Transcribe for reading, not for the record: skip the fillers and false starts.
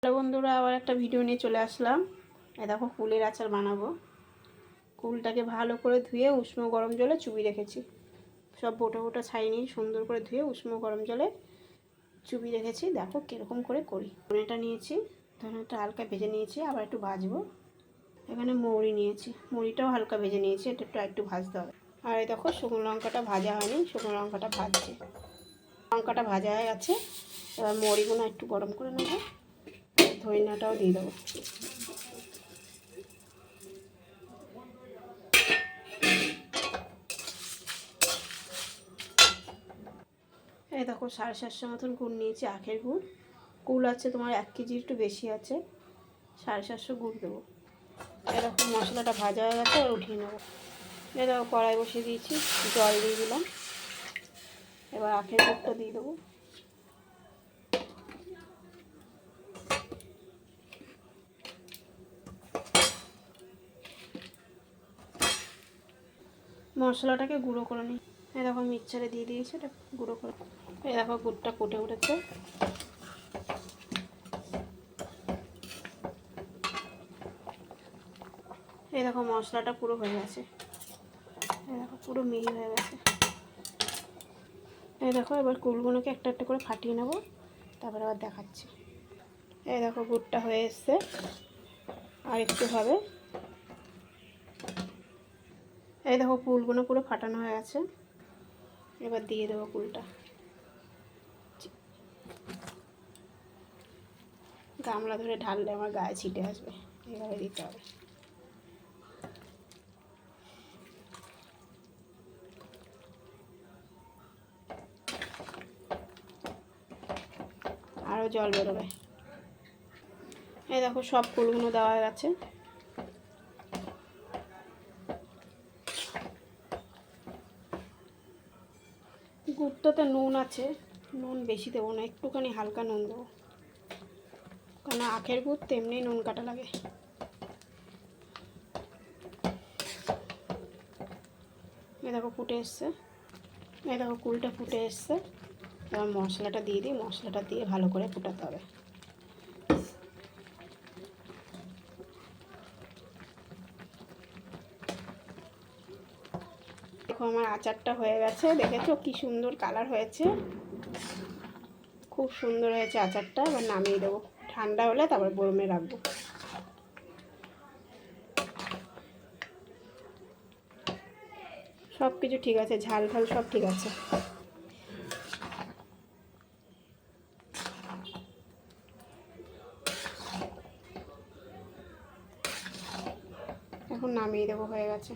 Hello বন্ধুরা, আবার একটা ভিডিও নিয়ে চলে আসলাম। দেখো কুলের আচার বানাবো। কুলটাকে ভালো করে ধুয়ে উষ্ণ গরম জলে চুবিয়ে রেখেছি। সব বোটা বোটা ছাড়িয়ে সুন্দর করে ধুয়ে উষ্ণ গরম জলে চুবিয়ে রেখেছি। দেখো কীরকম করে করি। ধনেটা নিয়েছি, ধনেটা হালকা ভেজে নিয়েছি, আবার একটু ভাজবো। এখানে মৌরি নিয়েছি, মৌরিটাও হালকা ভেজে নিয়েছি, এটা একটু ভাজতে হবে। আর এই দেখো শুকনো লঙ্কাটা ভাজা হয়নি, শুকনো লঙ্কাটা ভাজছি। লঙ্কাটা ভাজা হয়ে গেছে, এবার মৌরিগুলো একটু গরম করে নেবো। ধনিয়াটাও দিয়ে দেবো। এই দেখো 750 মতন গুড় নিয়েছি, আখের গুড়। কুল আছে তোমার 1 কেজির একটু বেশি আছে, 750 গুড় দেবো। এরকম মশলাটা ভাজা হয়ে গেছে, আর উঠিয়ে নেবো। এই দেখো কড়াই বসিয়ে দিয়েছি, জল দিয়ে দিলাম। এবার আখের গুড়টা দিয়ে দেবো। মশলাটাকে গুঁড়ো করে নিই। এই দেখো মিক্সচারে দিয়ে দিয়েছি, এটা গুঁড়ো করে। এই দেখো গুড়টা ফুটে উঠেছে। এই দেখো মশলাটা পুরো হয়ে গেছে। এই দেখো পুরো মিহি হয়ে গেছে। এই দেখো এবার কুলগুলোকে একটা একটা করে ফাটিয়ে নেব, তারপরে আবার দেখাচ্ছি। এই দেখো গুড়টা হয়ে এসছে, আর একটু হবে। এই দেখো কুলগুলো পুরো ফাটানো হয়ে গেছে। এবার দিয়ে দেবো কুলটা। গামলা ধরে ঢাললে আমার গায়ে ছিটে আসবে, এইভাবে দিতে হবে। আরও জল বেরোবে। এই দেখো সব কুলগুলো দেওয়া হয়ে গেছে। গুড়টাতে নুন আছে, নুন বেশি দেবো না, একটুখানি হালকা নুন দেবো, কারণ আখের গুড় তো এমনি নুন কাটা লাগে। এই দেখো ফুটে এসছে, এই দেখো কুলটা ফুটে এসছে। এবার মশলাটা দিয়ে দিই, মশলাটা দিয়ে ভালো করে ফুটাতে হবে। দেখো আমার আচারটা হয়ে গেছে, দেখেছো কি সুন্দর কালার হয়েছে, খুব সুন্দর হয়েছে আচারটা। এবার নামিয়ে দেবো, ঠান্ডা হলে তারপর গরমে রাখবো। সব কিছু ঠিক আছে, ঝাল ঝাল সব ঠিক আছে। এখন নামিয়ে দেবো, হয়ে গেছে।